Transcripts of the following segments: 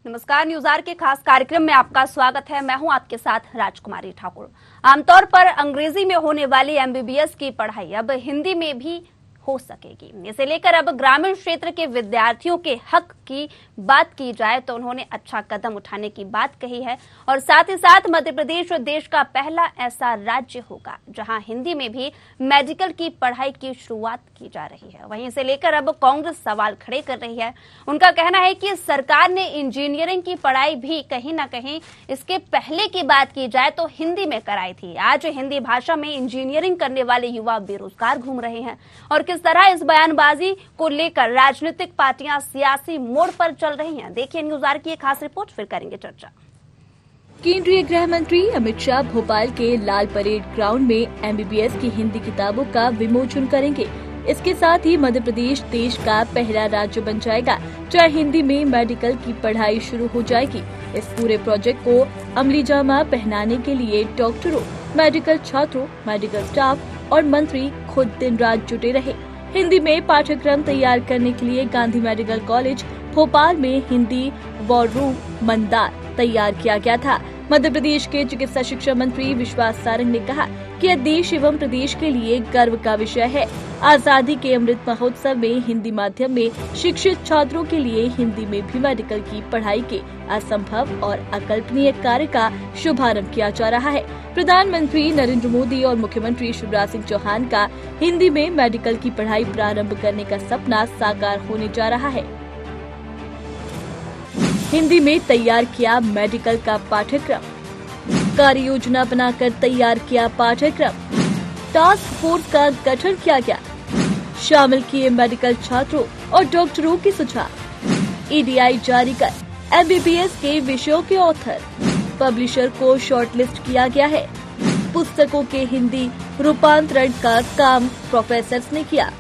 नमस्कार, news our के खास कार्यक्रम में आपका स्वागत है। मैं हूं आपके साथ राजकुमारी ठाकुर। आमतौर पर अंग्रेजी में होने वाली एमबीबीएस की पढ़ाई अब हिंदी में भी हो सकेगी। इसे लेकर अब ग्रामीण क्षेत्र के विद्यार्थियों के हक की बात की जाए तो उन्होंने अच्छा कदम उठाने की बात कही है और साथ ही साथ मध्य प्रदेश देश का पहला ऐसा राज्य होगा जहां हिंदी में भी मेडिकल की पढ़ाई की शुरुआत की जा रही है। वहीं इसे लेकर अब कांग्रेस सवाल खड़े कर रही है। उनका कहना है कि सरकार ने इंजीनियरिंग की पढ़ाई भी कहीं ना कहीं इसके पहले की बात की जाए तो हिंदी में कराई थी। आज हिंदी भाषा में इंजीनियरिंग करने वाले युवा बेरोजगार घूम रहे हैं और किस तरह इस बयानबाजी को लेकर राजनीतिक पार्टियां सियासी मोड़ पर चल रही हैं। देखिए न्यूज आवर की एक खास रिपोर्ट, फिर करेंगे चर्चा। केंद्रीय गृह मंत्री अमित शाह भोपाल के लाल परेड ग्राउंड में एमबीबीएस की हिंदी किताबों का विमोचन करेंगे। इसके साथ ही मध्य प्रदेश देश का पहला राज्य बन जाएगा जहां हिंदी में मेडिकल की पढ़ाई शुरू हो जाएगी। इस पूरे प्रोजेक्ट को अमली जामा पहनाने के लिए डॉक्टरों, मेडिकल छात्रों, मेडिकल स्टाफ और मंत्री खुद दिन रात जुटे रहे। हिंदी में पाठ्यक्रम तैयार करने के लिए गांधी मेडिकल कॉलेज भोपाल में हिंदी वॉर रूम मंदार तैयार किया गया था। मध्य प्रदेश के चिकित्सा शिक्षा मंत्री विश्वास सारंग ने कहा कि यह देश एवं प्रदेश के लिए गर्व का विषय है। आजादी के अमृत महोत्सव में हिंदी माध्यम में शिक्षित छात्रों के लिए हिंदी में भी मेडिकल की पढ़ाई के असंभव और अकल्पनीय कार्य का शुभारंभ किया जा रहा है। प्रधानमंत्री नरेंद्र मोदी और मुख्यमंत्री शिवराज सिंह चौहान का हिंदी में मेडिकल की पढ़ाई प्रारंभ करने का सपना साकार होने जा रहा है। हिंदी में तैयार किया मेडिकल का पाठ्यक्रम, कार्य योजना बनाकर तैयार किया पाठ्यक्रम, टास्क फोर्स का गठन किया गया, शामिल किए मेडिकल छात्रों और डॉक्टरों के सुझाव, ईडीआई जारी कर एमबीबीएस के विषयों के ऑथर, पब्लिशर को शॉर्टलिस्ट किया गया है। पुस्तकों के हिंदी रूपांतरण का काम प्रोफेसर्स ने किया।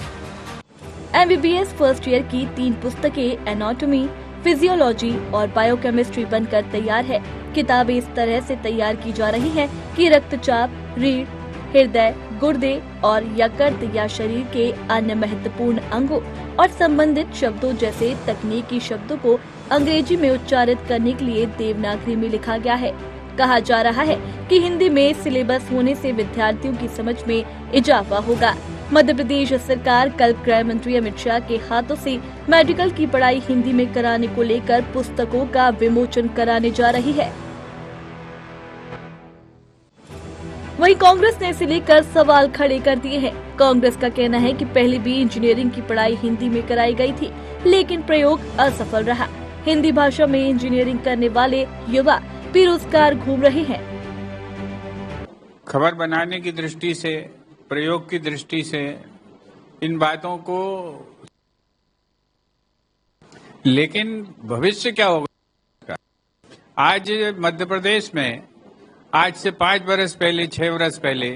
एमबीबीएस फर्स्ट ईयर की 3 पुस्तकें एनाटॉमी, फिजियोलॉजी और बायोकेमिस्ट्री बनकर तैयार है। किताबें इस तरह से तैयार की जा रही हैं कि रक्तचाप, रीढ़, हृदय, गुर्दे और यकृत या शरीर के अन्य महत्वपूर्ण अंगों और संबंधित शब्दों जैसे तकनीकी शब्दों को अंग्रेजी में उच्चारित करने के लिए देवनागरी में लिखा गया है। कहा जा रहा है कि हिंदी में सिलेबस होने से विद्यार्थियों की समझ में इजाफा होगा। मध्य प्रदेश सरकार कल गृह मंत्री अमित शाह के हाथों से मेडिकल की पढ़ाई हिंदी में कराने को लेकर पुस्तकों का विमोचन कराने जा रही है। वहीं कांग्रेस ने इसे लेकर सवाल खड़े कर दिए हैं। कांग्रेस का कहना है कि पहले भी इंजीनियरिंग की पढ़ाई हिंदी में कराई गई थी, लेकिन प्रयोग असफल रहा। हिंदी भाषा में इंजीनियरिंग करने वाले युवा बेरोजगार घूम रहे हैं। खबर बनाने की दृष्टि से, प्रयोग की दृष्टि से इन बातों को, लेकिन भविष्य क्या होगा? आज मध्य प्रदेश में आज से 5 वर्ष पहले, 6 वर्ष पहले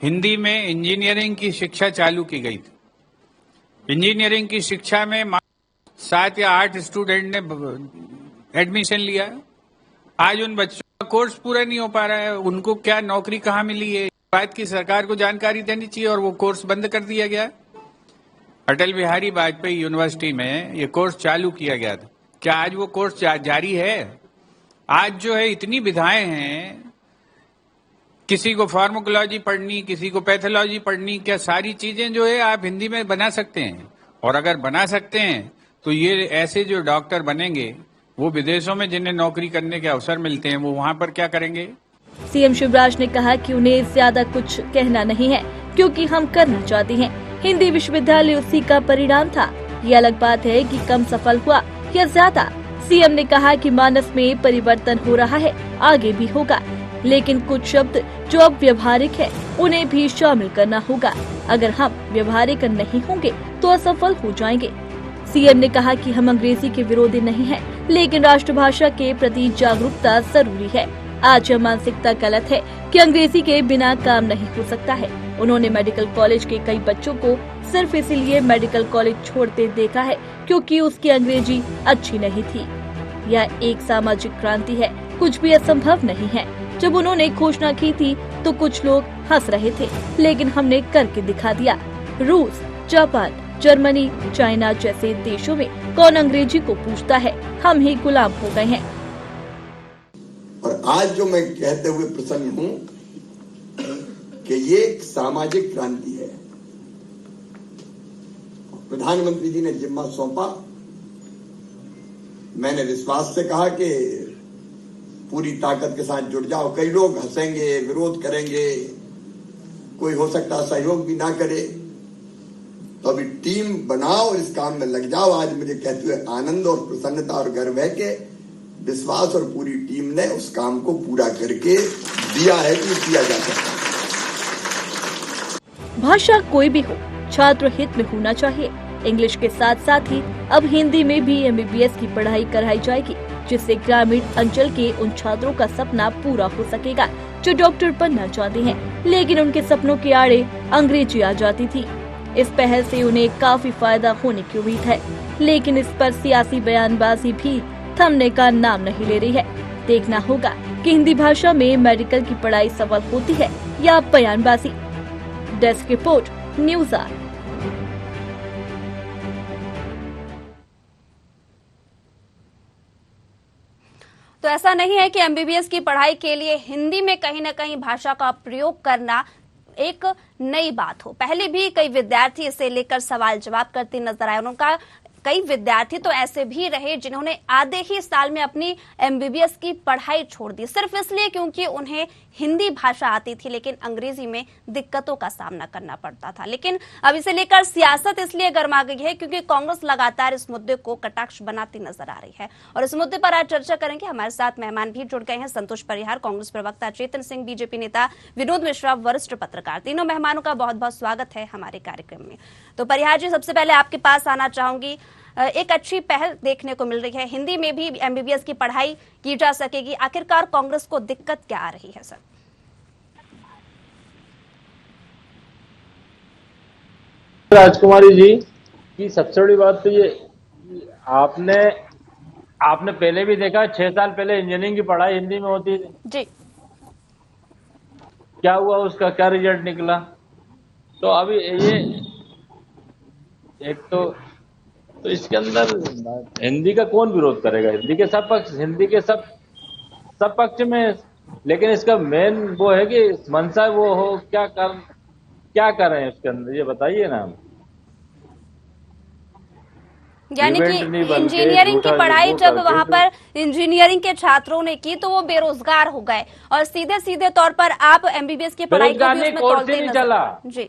हिंदी में इंजीनियरिंग की शिक्षा चालू की गई थी। इंजीनियरिंग की शिक्षा में 7 या 8 स्टूडेंट ने एडमिशन लिया। आज उन बच्चों का कोर्स पूरा नहीं हो पा रहा है। उनको क्या नौकरी कहाँ मिली है, बात की सरकार को जानकारी देनी चाहिए और वो कोर्स बंद कर दिया गया। अटल बिहारी वाजपेयी यूनिवर्सिटी में ये कोर्स चालू किया गया था। क्या आज वो कोर्स जारी है? आज जो है इतनी विधाएं हैं, किसी को फार्माकोलॉजी पढ़नी, किसी को पैथोलॉजी पढ़नी, क्या सारी चीजें जो है आप हिंदी में बना सकते हैं? और अगर बना सकते हैं तो ये ऐसे जो डॉक्टर बनेंगे वो विदेशों में जिन्हें नौकरी करने के अवसर मिलते हैं वो वहाँ पर क्या करेंगे? सीएम शिवराज ने कहा कि उन्हें ज्यादा कुछ कहना नहीं है क्योंकि हम करना चाहते हैं। हिंदी विश्वविद्यालय उसी का परिणाम था। ये अलग बात है कि कम सफल हुआ या ज्यादा। सीएम ने कहा कि मानस में परिवर्तन हो रहा है, आगे भी होगा, लेकिन कुछ शब्द जो अब व्यवहारिक है उन्हें भी शामिल करना होगा। अगर हम व्यवहारिक नहीं होंगे तो असफल हो जाएंगे। सीएम ने कहा कि हम अंग्रेजी के विरोधी नहीं हैं, लेकिन राष्ट्रभाषा के प्रति जागरूकता जरूरी है। आज यह मानसिकता गलत है कि अंग्रेजी के बिना काम नहीं हो सकता है। उन्होंने मेडिकल कॉलेज के कई बच्चों को सिर्फ इसीलिए मेडिकल कॉलेज छोड़ते देखा है क्योंकि उसकी अंग्रेजी अच्छी नहीं थी। यह एक सामाजिक क्रांति है, कुछ भी असंभव नहीं है। जब उन्होंने घोषणा की थी तो कुछ लोग हंस रहे थे, लेकिन हमने करके दिखा दिया। रूस, जापान, जर्मनी, चाइना जैसे देशों में कौन अंग्रेजी को पूछता है, हम ही गुलाम हो गए हैं। और आज जो मैं कहते हुए प्रसन्न हूं कि ये एक सामाजिक क्रांति है। प्रधानमंत्री जी ने जिम्मा सौंपा, मैंने विश्वास से कहा कि पूरी ताकत के साथ जुट जाओ। कई लोग हंसेंगे, विरोध करेंगे, कोई हो सकता है सहयोग भी ना करे, तो अभी टीम बनाओ और इस काम में लग जाओ। आज मुझे कहते हुए आनंद और प्रसन्नता और गर्व है कि विश्वास और पूरी टीम ने उस काम को पूरा करके दिया है कि किया जा सकता है। भाषा कोई भी हो, छात्र हित में होना चाहिए। इंग्लिश के साथ साथ ही अब हिंदी में भी MBBS की पढ़ाई कराई जाएगी, जिससे ग्रामीण अंचल के उन छात्रों का सपना पूरा हो सकेगा जो डॉक्टर बनना चाहते हैं, लेकिन उनके सपनों के आड़े अंग्रेजी आ जाती थी। इस पहल से उन्हें काफी फायदा होने की उम्मीद है, लेकिन इस पर सियासी बयानबाजी भी थमने का नाम नहीं ले रही है। देखना होगा कि हिंदी भाषा में मेडिकल की पढ़ाई सफल होती है या बयानबाजी। Desk report, news hour. तो ऐसा नहीं है कि MBBS की पढ़ाई के लिए हिंदी में कहीं न कहीं भाषा का प्रयोग करना एक नई बात हो। पहले भी कई विद्यार्थी इसे लेकर सवाल जवाब करते नजर आए। उनका कई विद्यार्थी तो ऐसे भी रहे जिन्होंने आधे ही साल में अपनी MBBS की पढ़ाई छोड़ दी, सिर्फ इसलिए क्योंकि उन्हें हिंदी भाषा आती थी लेकिन अंग्रेजी में दिक्कतों का सामना करना पड़ता था। लेकिन अब इसे लेकर सियासत इसलिए गर्मा गई है क्योंकि कांग्रेस लगातार इस मुद्दे को कटाक्ष बनाती नजर आ रही है। और इस मुद्दे पर आज चर्चा करेंगे। हमारे साथ मेहमान भी जुड़ गए हैं। संतोष परिहार, कांग्रेस प्रवक्ता, चेतन सिंह, बीजेपी नेता, विनोद मिश्रा, वरिष्ठ पत्रकार। तीनों मेहमानों का बहुत बहुत स्वागत है हमारे कार्यक्रम में। तो परिहार जी, सबसे पहले आपके पास आना चाहूंगी। एक अच्छी पहल देखने को मिल रही है, हिंदी में भी MBBS की पढ़ाई की जा सकेगी। आखिरकार कांग्रेस को दिक्कत क्या आ रही है सर? राजकुमारी जी की सबसे बड़ी बात तो ये, आपने पहले भी देखा, 6 साल पहले इंजीनियरिंग की पढ़ाई हिंदी में होती थी जी। क्या हुआ, उसका क्या रिजल्ट निकला? तो अभी ये एक तो इसके अंदर हिंदी का कौन विरोध करेगा? हिंदी के सब पक्ष में, लेकिन इसका मेन वो है कि मंशा वो हो, क्या कर रहे हैं उसके अंदर, ये बताइए ना। यानी कि इंजीनियरिंग की पढ़ाई जब वहां पर इंजीनियरिंग के छात्रों ने की तो वो बेरोजगार हो गए, और सीधे सीधे तौर पर आप MBBS की पढ़ाई को भी उसमें तोड़ते नहीं चला। जी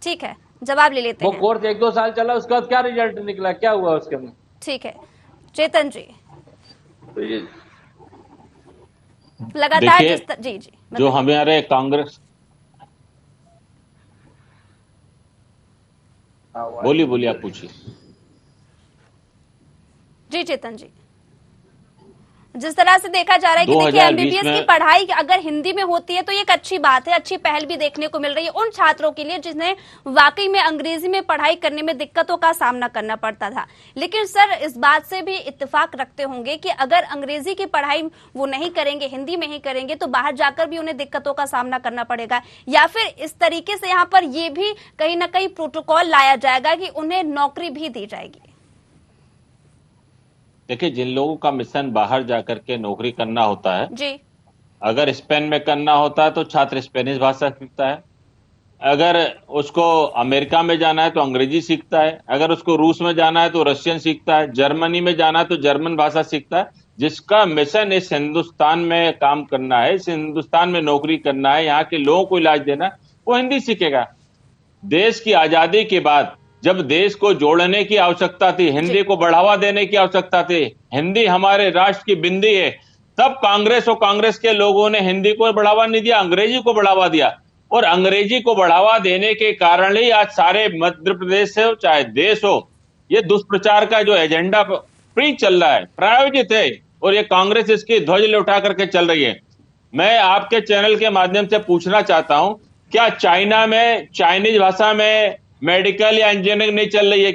ठीक है, जवाब ले लेते हैं। वो कोर्स 1-2 साल चला, उसके बाद क्या रिजल्ट निकला, क्या हुआ उसके अंदर? ठीक है चेतन जी, तो ये लगातार जी जो हमारे कांग्रेस, बोलिए आप पूछिए। जी चेतन जी, जिस तरह से देखा जा रहा है कि देखिए MBBS की पढ़ाई अगर हिंदी में होती है तो ये एक अच्छी बात है, अच्छी पहल भी देखने को मिल रही है उन छात्रों के लिए जिन्हें वाकई में अंग्रेजी में पढ़ाई करने में दिक्कतों का सामना करना पड़ता था। लेकिन सर, इस बात से भी इत्तेफाक रखते होंगे कि अगर अंग्रेजी की पढ़ाई वो नहीं करेंगे, हिंदी में ही करेंगे, तो बाहर जाकर भी उन्हें दिक्कतों का सामना करना पड़ेगा, या फिर इस तरीके से यहाँ पर ये भी कहीं ना कहीं प्रोटोकॉल लाया जाएगा कि उन्हें नौकरी भी दी जाएगी। देखिए, जिन लोगों का मिशन बाहर जाकर के नौकरी करना होता है जी, अगर स्पेन में करना होता है तो छात्र स्पेनिश भाषा सीखता है, अगर उसको अमेरिका में जाना है तो अंग्रेजी सीखता है, अगर उसको रूस में जाना है तो रशियन सीखता है, जर्मनी में जाना है तो जर्मन भाषा सीखता है। जिसका मिशन इस हिंदुस्तान में काम करना है, इस हिंदुस्तान में नौकरी करना है, यहाँ के लोगों को इलाज देना है, वो हिंदी सीखेगा। देश की आजादी के बाद जब देश को जोड़ने की आवश्यकता थी, हिंदी को बढ़ावा देने की आवश्यकता थी, हिंदी हमारे राष्ट्र की बिंदी है, तब कांग्रेस और कांग्रेस के लोगों ने हिंदी को बढ़ावा नहीं दिया, अंग्रेजी को बढ़ावा दिया। और अंग्रेजी को बढ़ावा देने के कारण ही आज सारे मध्य प्रदेश हो चाहे देश हो, ये दुष्प्रचार का जो एजेंडा फ्री चल रहा है, प्रायोजित है, और ये कांग्रेस इसकी ध्वज उठा करके चल रही है। मैं आपके चैनल के माध्यम से पूछना चाहता हूं, क्या चाइना में चाइनीज भाषा में मेडिकल या इंजीनियरिंग नहीं चल रही है?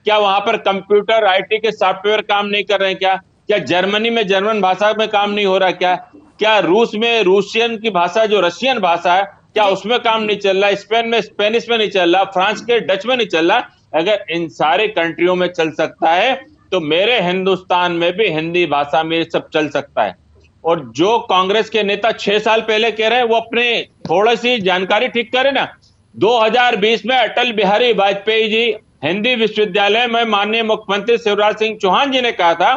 क्या वहां पर कंप्यूटर IT के सॉफ्टवेयर काम नहीं कर रहे हैं? क्या जर्मनी में जर्मन भाषा में काम नहीं हो रहा? क्या रूस में रूसियन की भाषा जो रशियन भाषा है, क्या उसमें काम नहीं चल रहा? स्पेन में स्पेनिश में नहीं चल रहा? फ्रांस के डच में नहीं चल रहा? अगर इन सारे कंट्रियों में चल सकता है तो मेरे हिंदुस्तान में भी हिंदी भाषा में ये सब चल सकता है। और जो कांग्रेस के नेता 6 साल पहले कह रहे हैं वो अपने थोड़ी सी जानकारी ठीक करें ना। 2020 में अटल बिहारी वाजपेयी जी हिंदी विश्वविद्यालय में माननीय मुख्यमंत्री शिवराज सिंह चौहान जी ने कहा था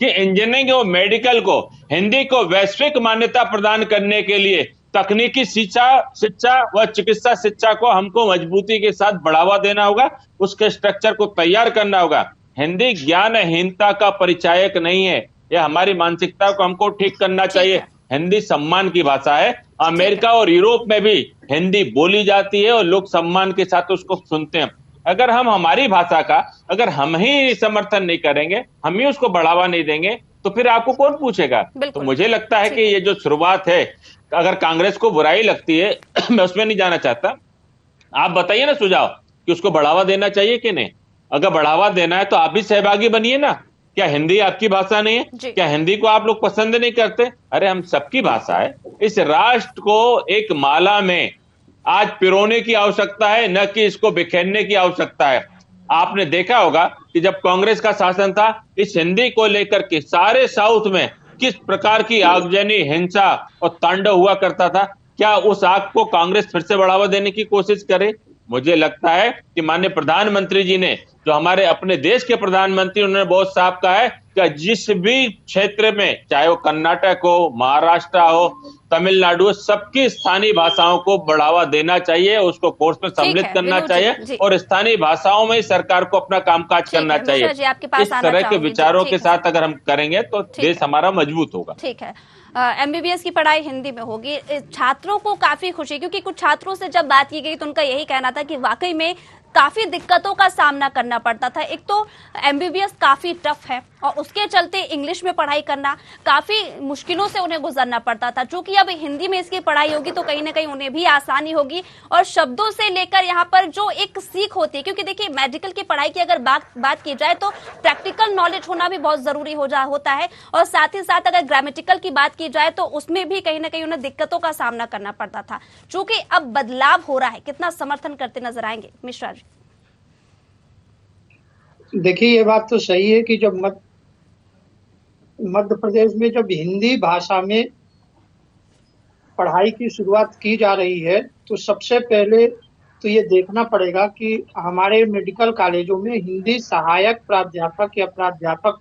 कि इंजीनियरिंग और मेडिकल को हिंदी को वैश्विक मान्यता प्रदान करने के लिए तकनीकी शिक्षा व चिकित्सा शिक्षा को हमको मजबूती के साथ बढ़ावा देना होगा, उसके स्ट्रक्चर को तैयार करना होगा। हिंदी ज्ञानहीनता का परिचायक नहीं है, यह हमारी मानसिकता को हमको ठीक करना चाहिए। हिंदी सम्मान की भाषा है। अमेरिका और यूरोप में भी हिंदी बोली जाती है और लोग सम्मान के साथ उसको सुनते हैं। अगर हम हमारी भाषा का अगर हम ही समर्थन नहीं करेंगे, हम ही उसको बढ़ावा नहीं देंगे, तो फिर आपको कौन पूछेगा। तो मुझे लगता है कि ये जो शुरुआत है, अगर कांग्रेस को बुराई लगती है मैं उसमें नहीं जाना चाहता, आप बताइए ना सुझाव कि उसको बढ़ावा देना चाहिए कि नहीं। अगर बढ़ावा देना है तो आप भी सहभागी बनिए ना। क्या हिंदी आपकी भाषा नहीं है? क्या हिंदी को आप लोग पसंद नहीं करते? अरे हम सबकी भाषा है। इस राष्ट्र को एक माला में आज पिरोने की आवश्यकता है, न कि इसको बिखेरने की आवश्यकता है। आपने देखा होगा कि जब कांग्रेस का शासन था, इस हिंदी को लेकर के सारे साउथ में किस प्रकार की आगजनी, हिंसा और तांडव हुआ करता था। क्या उस आग को कांग्रेस फिर से बढ़ावा देने की कोशिश करे? मुझे लगता है कि माननीय प्रधानमंत्री जी ने, जो हमारे अपने देश के प्रधानमंत्री, उन्होंने बहुत साफ कहा है कि जिस भी क्षेत्र में, चाहे वो कर्नाटक हो, महाराष्ट्र हो, तमिलनाडु हो, सबकी स्थानीय भाषाओं को बढ़ावा देना चाहिए, उसको कोर्स में सम्मिलित करना चाहिए और स्थानीय भाषाओं में सरकार को अपना कामकाज करना चाहिए। इस तरह के विचारों के साथ अगर हम करेंगे तो देश हमारा मजबूत होगा। ठीक है, एमबीबीएस की पढ़ाई हिंदी में होगी। छात्रों को काफी खुशी, क्योंकि कुछ छात्रों से जब बात की गई तो उनका यही कहना था कि वाकई में काफी दिक्कतों का सामना करना पड़ता था। एक तो एमबीबीएस काफी टफ है और उसके चलते इंग्लिश में पढ़ाई करना काफी मुश्किलों से उन्हें गुजरना पड़ता था। चूंकि अब हिंदी में इसकी पढ़ाई होगी तो कहीं ना कहीं उन्हें भी आसानी होगी और शब्दों से लेकर यहाँ पर जो एक सीख होती है, क्योंकि देखिए मेडिकल की पढ़ाई की अगर बात की जाए तो प्रैक्टिकल नॉलेज होना भी बहुत जरूरी होता है और साथ ही साथ अगर ग्रामेटिकल की बात की जाए तो उसमें भी कहीं ना कहीं उन्हें दिक्कतों का सामना करना पड़ता था। चूंकि अब बदलाव हो रहा है, कितना समर्थन करते नजर आएंगे मिश्रा जी? देखिए, ये बात तो सही है कि जब मध्य प्रदेश में जब हिंदी भाषा में पढ़ाई की शुरुआत की जा रही है तो सबसे पहले तो ये देखना पड़ेगा कि हमारे मेडिकल कॉलेजों में हिंदी सहायक प्राध्यापक या प्राध्यापक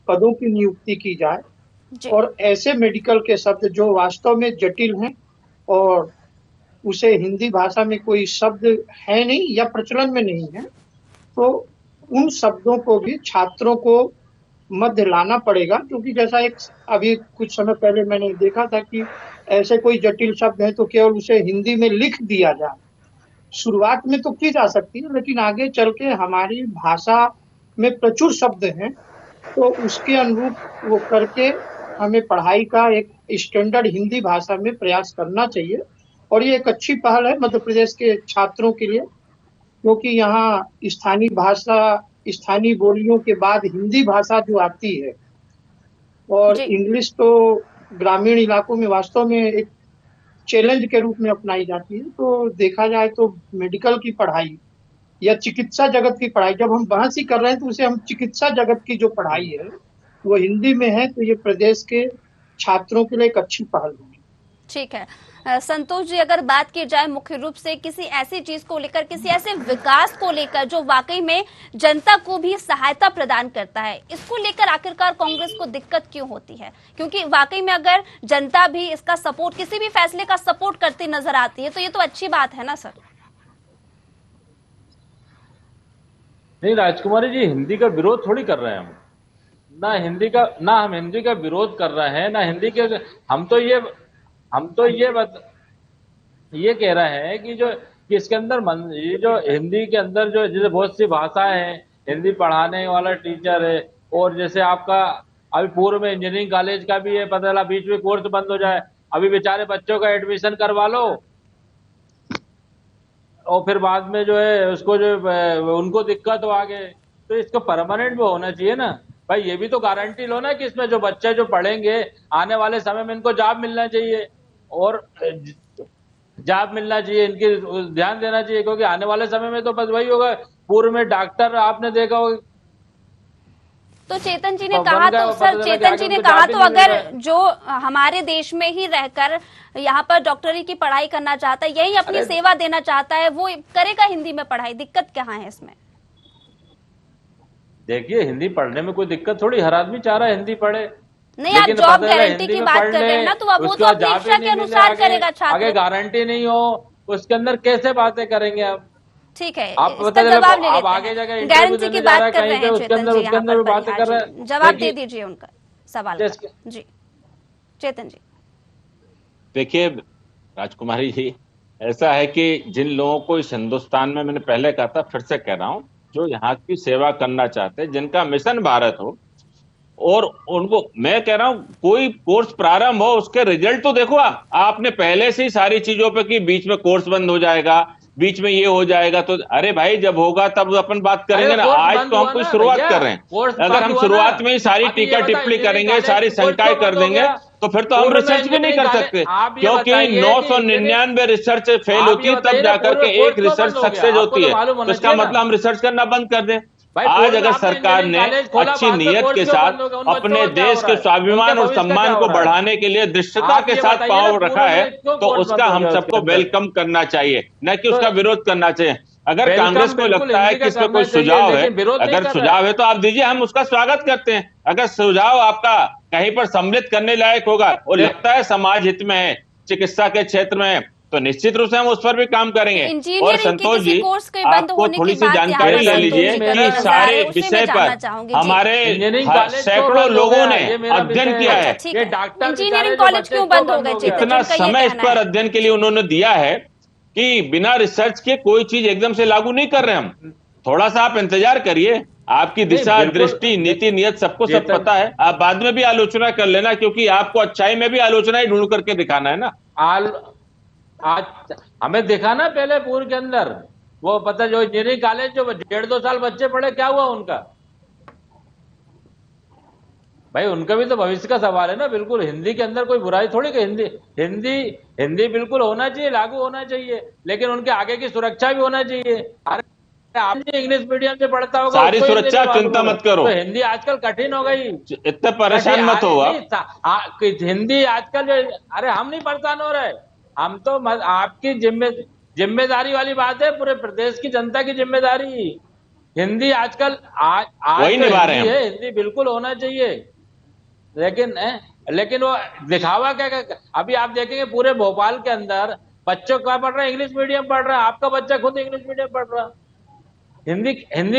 पदों की नियुक्ति की जाए और ऐसे मेडिकल के शब्द जो वास्तव में जटिल हैं और उसे हिंदी भाषा में कोई शब्द है नहीं या प्रचलन में नहीं है, तो उन शब्दों को भी छात्रों को मध्य लाना पड़ेगा। क्योंकि जैसा एक अभी कुछ समय पहले मैंने देखा था कि ऐसे कोई जटिल शब्द है तो केवल उसे हिंदी में लिख दिया जाए। शुरुआत में तो की जा सकती है, लेकिन आगे चल के हमारी भाषा में प्रचुर शब्द हैं तो उसके अनुरूप वो करके हमें पढ़ाई का एक स्टैंडर्ड हिंदी भाषा में प्रयास करना चाहिए। और ये एक अच्छी पहल है मध्य प्रदेश के छात्रों के लिए, क्योंकि यहाँ स्थानीय भाषा, स्थानीय बोलियों के बाद हिंदी भाषा जो आती है और इंग्लिश तो ग्रामीण इलाकों में वास्तव में एक चैलेंज के रूप में अपनाई जाती है। तो देखा जाए तो मेडिकल की पढ़ाई या चिकित्सा जगत की पढ़ाई, जब हम बहस ही कर रहे हैं तो उसे हम चिकित्सा जगत की जो पढ़ाई है वो हिंदी में है, तो ये प्रदेश के छात्रों के लिए एक अच्छी पहल होगी। ठीक है संतोष जी, अगर बात की जाए मुख्य रूप से किसी ऐसी चीज को लेकर, किसी ऐसे विकास को लेकर जो वाकई में जनता को भी सहायता प्रदान करता है, इसको लेकर आखिरकार कांग्रेस को दिक्कत क्यों होती है? क्योंकि वाकई में अगर जनता भी इसका सपोर्ट, किसी भी फैसले का सपोर्ट करती नजर आती है तो ये तो अच्छी बात है ना सर? नहीं राजकुमारी जी, हिंदी का विरोध थोड़ी कर रहे हैं हम। ना हम हिंदी का विरोध कर रहे हैं, ना हिंदी के, हम तो ये कह रहे हैं कि इसके अंदर ये जो हिंदी के अंदर जो जैसे बहुत सी भाषाएं हैं, हिंदी पढ़ाने वाला टीचर है, और जैसे आपका अभी पूर्व में इंजीनियरिंग कॉलेज का भी है, पता चला बीच में कोर्स बंद हो जाए, अभी बेचारे बच्चों का एडमिशन करवा लो और फिर बाद में जो है उसको जो उनको दिक्कत हो आगे, तो इसको परमानेंट भी होना चाहिए ना भाई। ये भी तो गारंटी लो ना कि इसमें जो बच्चे जो पढ़ेंगे आने वाले समय में इनको जॉब मिलना चाहिए, और जॉब मिलना चाहिए, इनकी ध्यान देना चाहिए, क्योंकि आने वाले समय में तो बस वही होगा पूर्व में डॉक्टर आपने देखा होगा। तो चेतन जी ने तो कहा, बन गया, तो वो सर पता चला कि चेतन आगे जी ने उनको कहा जॉब ही तो नहीं मिल अगर रहा है। जो हमारे देश में ही रहकर यहाँ पर डॉक्टरी की पढ़ाई करना चाहता है, यही अपनी सेवा देना चाहता है, वो करेगा हिंदी में पढ़ाई, दिक्कत क्या है इसमें? देखिए, हिंदी पढ़ने में कोई दिक्कत थोड़ी, हर आदमी चाह रहा है हिंदी पढ़े। नहीं, आप लेकिन जॉब पता चला गारंटी हिंदी की में बात पढ़ कर रहे ले, हैं ना, तो वो उसके तो बाद अपनी जॉब इच्छा ही के नहीं मिले, अनुसार करेगा आगे छात्र। गारंटी नहीं हो, उसके अंदर कैसे बातें करेंगे आप? ठीक है, आप इसका पता चले जवाब ले आप लेते आगे जाकर हैं। इंटरव्यू गारंटी देने की जा रहा बात है कर रहे कहीं पे, हैं उसके चेतन अंदर जी उसके यहाँ अंदर पर भी बातें कर रहे परिहार जी, हैं। जवाब दे देखिए, दीजिए उनका सवाल जिस- का। जी चेतन जी। देखिए राजकुमारी जी, ऐसा है कि जिन लोगों को इस हिंदुस्तान में, मैंने पहले कहा था, फिर से कह रहा हूं, जो यहाँ की सेवा करना चाहते हैं, जिनका मिशन भारत हो, और उनको मैं कह रहा हूं कोई कोर्स प्रारंभ हो, उसके रिजल्ट तो देखो। आपने पहले से ही सारी चीजों पे कि बीच में कोर्स बंद हो जाएगा, बीच में ये हो जाएगा, तो अरे भाई जब होगा तब अपन बात करेंगे ना। कोर्स आज बंद तो हम हुआ कोई ना शुरुआत भैया, कर रहे हैं। कोर्स अगर बंद हम हुआ शुरुआत ना। में ही सारी अब ये टीका बताइए, टिप्पणी इंजीनियरिंग करेंगे, सारी कॉलेज कोर्स शंकाएं क्यों कर बंद हो देंगे, गया? तो फिर तो हम पूर्व में रिसर्च भी नहीं कर इंजीनियरिंग सकते, आप ये क्योंकि बताइए कि 999 रिसर्च फेल आप होती ये है, तब बताइए ना, जाकर पूर्व के में कोर्स एक क्यों रिसर्च बंद हो गया? सक्सेस आपको होती तो है। मालूम तो होना इसका चाहिए ना। मतलब हम रिसर्च करना बंद कर दें। भाई, आज पूर्व अगर आपने सरकार इंजीनियरिंग ने कॉलेज खोला, अच्छी बाद में नीयत कोर्स के क्यों साथ बंद हो गया? उन बच्चों अपने का क्या देश हो रहा के है? स्वाभिमान उनके और भविष्य का सम्मान क्या को हो रहा है? बढ़ाने के लिए दृष्टता आप के ये साथ बताइए ना, पांव पूर्व रखा है, में क्यों तो कोर्स उसका बंद हो हम गया सबको उसके अंदर? वेलकम करना चाहिए, न कि तो उसका विरोध करना चाहिए। अगर वेलकम कांग्रेस को बिल्कुल लगता है हिंदी कि का इसमें करना कोई चाहिए, सुझाव है, लेकिन विरोध नहीं अगर कर रहा सुझाव है। है तो आप दीजिए, हम उसका स्वागत करते हैं। अगर सुझाव आपका कहीं पर सम्मिलित करने लायक होगा और लगता है समाज हित में है, चिकित्सा के क्षेत्र में है, तो निश्चित रूप से हम उस पर भी काम करेंगे। और इंजीनियरिंग के संतोष किसी जी, कोर्स के बंद आपको होने थोड़ी की सी बात यहाँ जानकारी पर ले संतोष लीजिए जी कर कि रहे हैं, सारे उसी में विषय जानना पर चाहूंगी। जी। हमारे इंजीनियरिंग कॉलेज क्यों सैकड़ों बंद हो लोगों गया? ने ये मेरा अध्ययन विषय किया है। है। अच्छा, ठीक ये है। डॉक्टर इंजीनियरिंग बेचारे जो कॉलेज बच्चे क्यों क्यों बंद हो बंद गए हो गया? चेतन? इतना जिनका ये समय इस कहना पर है। अध्ययन के लिए उन्होंने दिया है कि बिना रिसर्च के कोई चीज एकदम से लागू नहीं कर रहे हम। थोड़ा सा आप इंतजार करिए, आपकी नहीं, दिशा बिल्कुल। दृष्टि नीति नियत सबको सब चेतन- पता है। आप बाद में भी आलोचना कर लेना, क्योंकि आपको अच्छाई में भी आलोचना ही ढूंढ करके दिखाना है ना। आज हमें देखा ना पहले पूर्व के अंदर, वो पता जो इंजीनियरिंग कॉलेज जो 1.5-2 साल बच्चे पढ़े, क्या हुआ उनका? भाई उनका भी तो भविष्य का सवाल है ना। बिल्कुल हिंदी के अंदर कोई बुराई थोड़ी कि हिंदी हिंदी हिंदी बिल्कुल होना चाहिए, लागू होना चाहिए, लेकिन उनके आगे की सुरक्षा भी होना चाहिए। अरे आप इंग्लिश मीडियम से पढ़ता होगा, सारी उसको हिंदी सुरक्षा नहीं मालूम चिंता होगा। मत करो। तो हिंदी आजकल कठिन हो गई। इतने परेशान मत हो आप। हिंदी आजकल जो, अरे हम नहीं परेशान हो रहे, हम तो आपकी जिम्मेदारी वाली बात है, पूरे प्रदेश की जनता की जिम्मेदारी। हिंदी आजकल आज वही निभा रहे हैं। हिंदी बिल्कुल होना चाहिए, लेकिन वो दिखावा क्या। अभी आप देखेंगे पूरे भोपाल के अंदर बच्चों क्या पढ़ रहे हैं, इंग्लिश मीडियम पढ़ रहा है। आपका बच्चा खुद इंग्लिश मीडियम पढ़ रहा है। हिंदी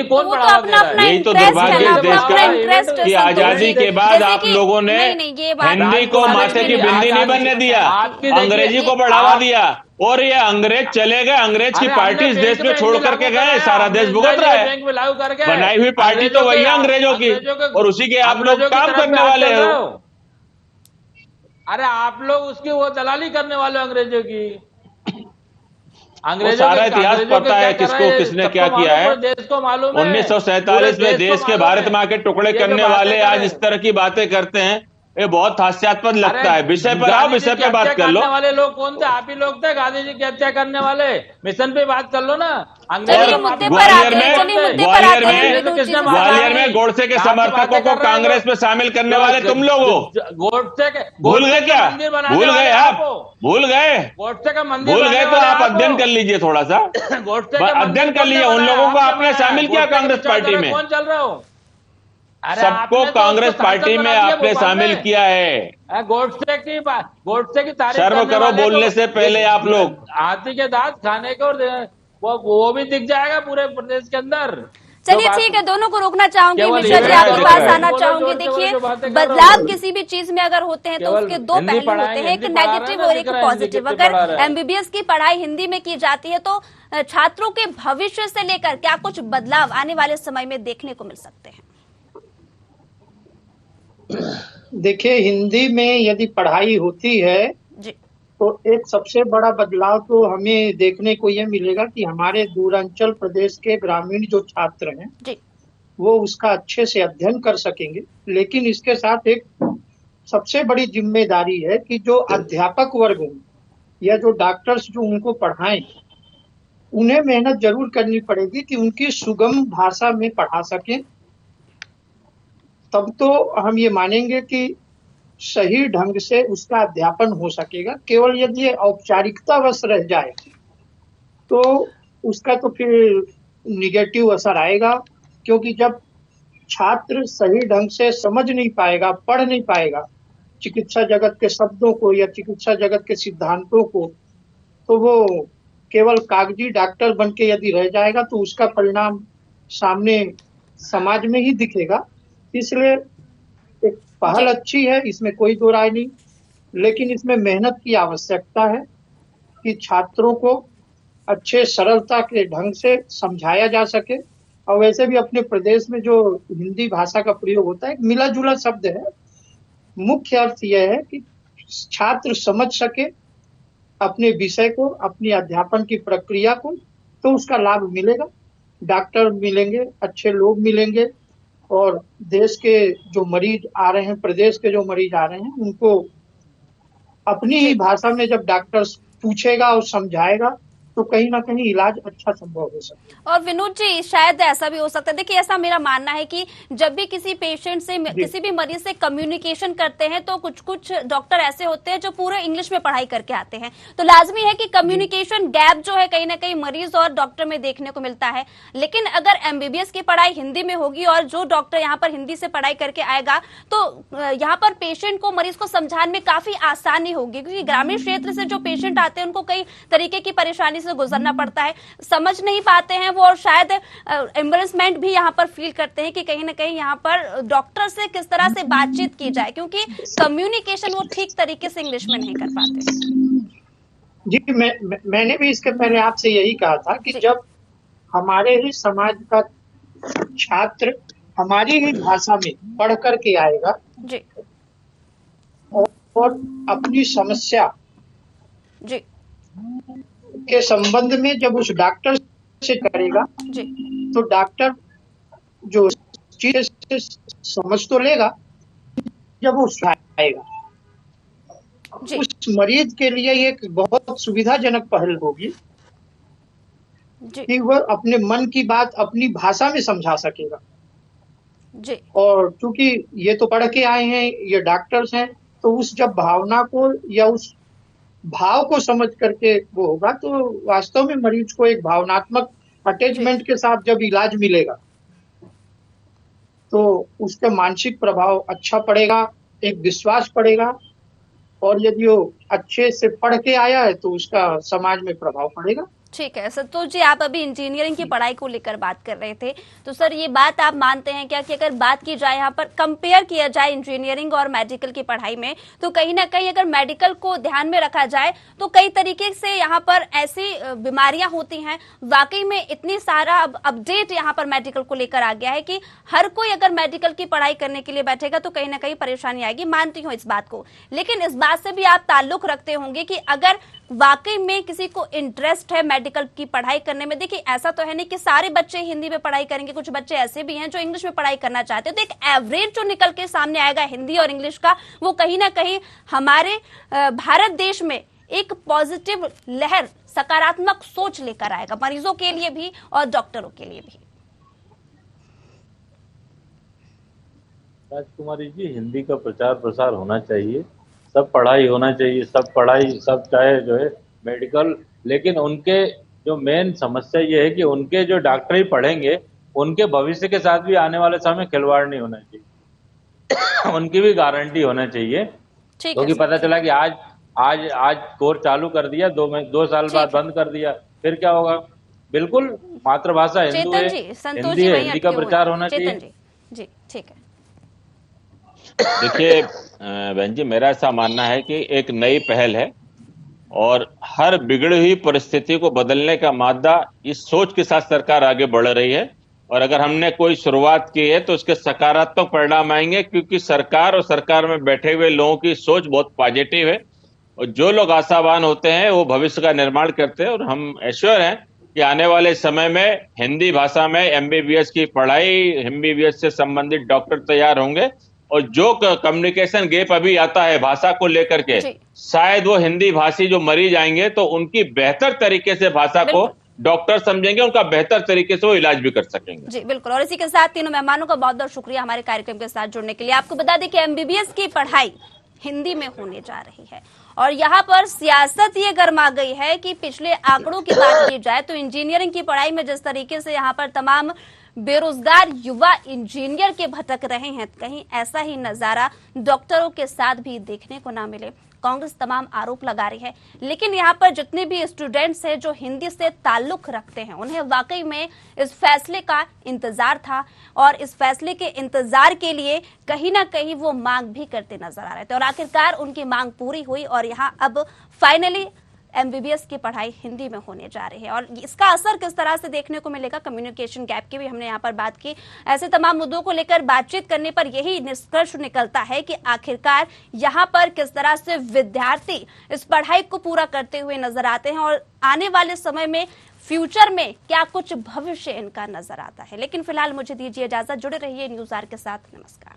कौन वो तो बढ़ावा दे अपना रहा अपना है? यही तो इंटरेस्ट दुर्भाग्य है इस ना, देश अपना का इंटरेस्ट कि आजादी के बाद आप लोगों ने ये बात हिंदी को माथे की बिंदी नहीं बनने दिया, आपकी देखिए, अंग्रेजी को बढ़ावा दिया, और ये अंग्रेज चले गए, अंग्रेज की पार्टी इस देश में छोड़ करके गए, सारा देश भुगत रहा है। बैंक में लागू करके बनाई हुई पार्टी तो वही है अंग्रेजों की, और उसी के आप लोग काम करने वाले हो। अरे आप लोग उसकी वो दलाली करने वाले हो अंग्रेजों की। वो सारा इतिहास पता है किसको किसने क्या किया है। देश को मालूम है। 1947 में देश के भारत माँ के टुकड़े करने वाले आज इस तरह की बातें करते हैं, ये बहुत हास्यास्पद लगता है। विषय पर आओ, विषय पे बात कर लो। वाले लोग कौन थे? आप ही लोग थे गांधी जी की हत्या करने वाले। मिशन पे बात कर लो ना। चलिए मुद्दे पर आते हैं, चलिए मुद्दे पर आते हैं। ग्वालियर में गोडसे के समर्थकों को कांग्रेस में शामिल करने वाले तुम लोग हो। गोडसे के भूल गए क्या? भूल गए आप? भूल गए? गोडसे का मंदिर भूल गए तो आप अध्ययन कर लीजिए थोड़ा सा। गोडसे का अध्ययन कर लीजिए। उन लोगों को आपने शामिल किया कांग्रेस पार्टी में। कौन चल रहा हो? सबको कांग्रेस पार्टी में आपने शामिल किया है। गोडसे की तारीफ शर्म करने करो वाले बोलने को से पहले आप लोग। हाथी के दांत खाने को, और वो भी दिख जाएगा पूरे प्रदेश के अंदर। चलिए ठीक है, दोनों को रोकना चाहूंगी। केवल मिश्रा जी ये आपके बात पास है। आना बोलो, चाहूंगी। जो देखिए बातें कर रहे हो। बदलाव किसी भी चीज में अगर होते हैं तो केवल उसके दो हिंदी पहलू पढ़ाएं, होते हैं, एक हिंदी पढ़ा रहे नेगेटिव हैं, और दिख एक रहा है, हिंदी पॉजिटिव। कितने पढ़ा अगर रहे हैं। एमबीबीएस की पढ़ाई हिंदी में की जाती है तो छात्रों के भविष्य से लेकर क्या कुछ बदलाव आने वाले समय में देखने को मिल सकते हैं? देखिए, हिंदी में यदि पढ़ाई होती है जी। तो एक सबसे बड़ा बदलाव तो हमें देखने को यह मिलेगा कि हमारे दूरांचल प्रदेश के ग्रामीण जो छात्र हैं जी। वो उसका अच्छे से अध्ययन कर सकेंगे। लेकिन इसके साथ एक सबसे बड़ी जिम्मेदारी है कि जो अध्यापक वर्ग हों या जो डॉक्टर्स जो उनको पढ़ाएं, उन्हें मेहनत जरूर करनी पड़ेगी कि उनकी सुगम भाषा में पढ़ा सकें, तब तो हम ये मानेंगे कि सही ढंग से उसका अध्यापन हो सकेगा। केवल यदि ये औपचारिकतावश रह जाए तो उसका तो फिर निगेटिव असर आएगा, क्योंकि जब छात्र सही ढंग से समझ नहीं पाएगा, पढ़ नहीं पाएगा चिकित्सा जगत के शब्दों को या चिकित्सा जगत के सिद्धांतों को, तो वो केवल कागजी डॉक्टर बन के यदि रह जाएगा तो उसका परिणाम सामने समाज में ही दिखेगा। इसलिए एक पहल अच्छी है, इसमें कोई दो राय नहीं, लेकिन इसमें मेहनत की आवश्यकता है कि छात्रों को अच्छे सरलता के ढंग से समझाया जा सके। और वैसे भी अपने प्रदेश में जो हिंदी भाषा का प्रयोग होता है, एक मिला जुला शब्द है। मुख्य अर्थ यह है कि छात्र समझ सके अपने विषय को, अपनी अध्यापन की प्रक्रिया को, तो उसका लाभ मिलेगा। डॉक्टर मिलेंगे, अच्छे लोग मिलेंगे, और देश के जो मरीज आ रहे हैं, प्रदेश के जो मरीज आ रहे हैं, उनको अपनी ही भाषा में जब डॉक्टर पूछेगा और समझाएगा तो कहीं ना कहीं इलाज अच्छा संभव हो सकता है। और विनोद जी, शायद ऐसा भी हो सकता है, देखिए ऐसा मेरा मानना है कि जब भी किसी पेशेंट से, किसी भी मरीज से कम्युनिकेशन करते हैं तो कुछ कुछ डॉक्टर ऐसे होते हैं जो पूरे इंग्लिश में पढ़ाई करके आते हैं, तो लाजमी है कि कम्युनिकेशन गैप जो है कहीं ना कहीं मरीज और डॉक्टर में देखने को मिलता है। लेकिन अगर एमबीबीएस की पढ़ाई हिंदी में होगी और जो डॉक्टर यहाँ पर हिंदी से पढ़ाई करके आएगा तो यहाँ पर पेशेंट को, मरीज को समझाने में काफी आसानी होगी, क्योंकि ग्रामीण क्षेत्र से जो पेशेंट आते हैं उनको कई तरीके की परेशानी से गुजरना पड़ता है, समझ नहीं पाते हैं वो, और शायद एम्बेरसमेंट भी यहाँ पर फील करते हैं कि कहीं ना कहीं यहाँ पर डॉक्टर से किस तरह से बातचीत की जाए, क्योंकि कम्युनिकेशन वो ठीक तरीके से इंग्लिश में नहीं कर पाते। जी, मैंने भी इसके पहले आपसे यही कहा था कि जब हमारे ही समाज का छात्र हमारी ही भाषा में पढ़ करके आएगा जी, और अपनी समस्या जी, के संबंध में जब उस डॉक्टर से करेगा जी, तो डॉक्टर जो चीज से समझ तो लेगा, जब वो आएगा जी, उस मरीज के लिए एक बहुत सुविधाजनक पहल होगी जी, कि वह अपने मन की बात अपनी भाषा में समझा सकेगा। जी, और क्योंकि ये तो पढ़ के आए हैं, ये डॉक्टर्स हैं, तो उस जब भावना को या उस भाव को समझ करके वो होगा, तो वास्तव में मरीज को एक भावनात्मक अटैचमेंट के साथ जब इलाज मिलेगा तो उसका मानसिक प्रभाव अच्छा पड़ेगा, एक विश्वास पड़ेगा, और यदि वो अच्छे से पढ़ के आया है तो उसका समाज में प्रभाव पड़ेगा। ठीक है। संतोष जी, आप अभी इंजीनियरिंग की पढ़ाई को लेकर बात कर रहे थे, तो सर ये बात आप मानते हैं क्या कि अगर बात की जाए, यहाँ पर कंपेयर किया जाए इंजीनियरिंग और मेडिकल की पढ़ाई में, तो कहीं ना कहीं अगर मेडिकल को ध्यान में रखा जाए तो कई तरीके से यहाँ पर ऐसी बीमारियां होती हैं, वाकई में इतनी सारा अब अपडेट यहाँ पर मेडिकल को लेकर आ गया है कि हर कोई अगर मेडिकल की पढ़ाई करने के लिए बैठेगा तो कहीं ना कहीं परेशानी आएगी, मानती हूँ इस बात को। लेकिन इस बात से भी आप ताल्लुक रखते होंगे कि अगर वाकई में किसी को इंटरेस्ट है मेडिकल की पढ़ाई करने में, देखिए ऐसा तो है नहीं कि सारे बच्चे हिंदी में पढ़ाई करेंगे, कुछ बच्चे ऐसे भी हैं जो इंग्लिश में पढ़ाई करना चाहते हैं, तो एक एवरेज जो निकल के सामने आएगा हिंदी और इंग्लिश का, वो कहीं ना कहीं हमारे भारत देश में एक पॉजिटिव लहर, सकारात्मक सोच लेकर आएगा, मरीजों के लिए भी और डॉक्टरों के लिए भी। राजकुमारी जी, हिंदी का प्रचार प्रसार होना चाहिए, सब पढ़ाई होना चाहिए, सब पढ़ाई, सब चाहे जो है मेडिकल, लेकिन उनके जो मेन समस्या ये है कि उनके जो डॉक्टर ही पढ़ेंगे उनके भविष्य के साथ भी आने वाले समय खिलवाड़ नहीं होना चाहिए। उनकी भी गारंटी होना चाहिए, क्योंकि पता चला कि आज कोर्स चालू कर दिया, 2 साल बाद बंद कर दिया, फिर क्या होगा। बिल्कुल, मातृभाषा हिंदू है, हिंदी का प्रचार होना चाहिए। जी ठीक है। देखिए बहन जी, मेरा ऐसा मानना है कि एक नई पहल है और हर बिगड़ी हुई परिस्थिति को बदलने का मादा इस सोच के साथ सरकार आगे बढ़ रही है, और अगर हमने कोई शुरुआत की है तो उसके सकारात्मक परिणाम आएंगे, क्योंकि सरकार और सरकार में बैठे हुए लोगों की सोच बहुत पॉजिटिव है, और जो लोग आशावान होते हैं वो भविष्य का निर्माण करते हैं। और हम एश्योर हैं कि आने वाले समय में हिंदी भाषा में एमबीबीएस की पढ़ाई, एमबीबीएस से संबंधित डॉक्टर तैयार होंगे, और जो कम्युनिकेशन गैप अभी आता है भाषा को लेकर के, शायद वो हिंदी भाषी जो मरीज आएंगे तो उनकी बेहतर तरीके से भाषा को डॉक्टर समझेंगे, उनका बेहतर तरीके से वो इलाज भी कर सकेंगे। जी बिल्कुल। और इसी के साथ तीनों मेहमानों का बहुत बहुत शुक्रिया हमारे कार्यक्रम के साथ जुड़ने के लिए। आपको बता दें कि एमबीबीएस की पढ़ाई हिंदी में होने जा रही है और यहाँ पर सियासत ये गर्मा गई है कि पिछले आंकड़ों की बात की जाए तो इंजीनियरिंग की पढ़ाई में जिस तरीके से यहाँ पर तमाम बेरोजगार युवा इंजीनियर के भटक रहे हैं, कहीं ऐसा ही नजारा डॉक्टरों के साथ भी देखने को ना मिले। कांग्रेस तमाम आरोप लगा रही है, लेकिन यहाँ पर जितने भी स्टूडेंट्स हैं जो हिंदी से ताल्लुक रखते हैं, उन्हें वाकई में इस फैसले का इंतजार था और इस फैसले के इंतजार के लिए कहीं ना कहीं वो मांग भी करते नजर आ रहे थे और आखिरकार उनकी मांग पूरी हुई और यहाँ अब फाइनली एमबीबीएस की पढ़ाई हिंदी में होने जा रही है। और इसका असर किस तरह से देखने को मिलेगा, कम्युनिकेशन गैप की भी हमने यहाँ पर बात की। ऐसे तमाम मुद्दों को लेकर बातचीत करने पर यही निष्कर्ष निकलता है कि आखिरकार यहाँ पर किस तरह से विद्यार्थी इस पढ़ाई को पूरा करते हुए नजर आते हैं और आने वाले समय में फ्यूचर में क्या कुछ भविष्य इनका नजर आता है। लेकिन फिलहाल मुझे दीजिए इजाजत, जुड़े रहिए न्यूज़ आवर के साथ। नमस्कार।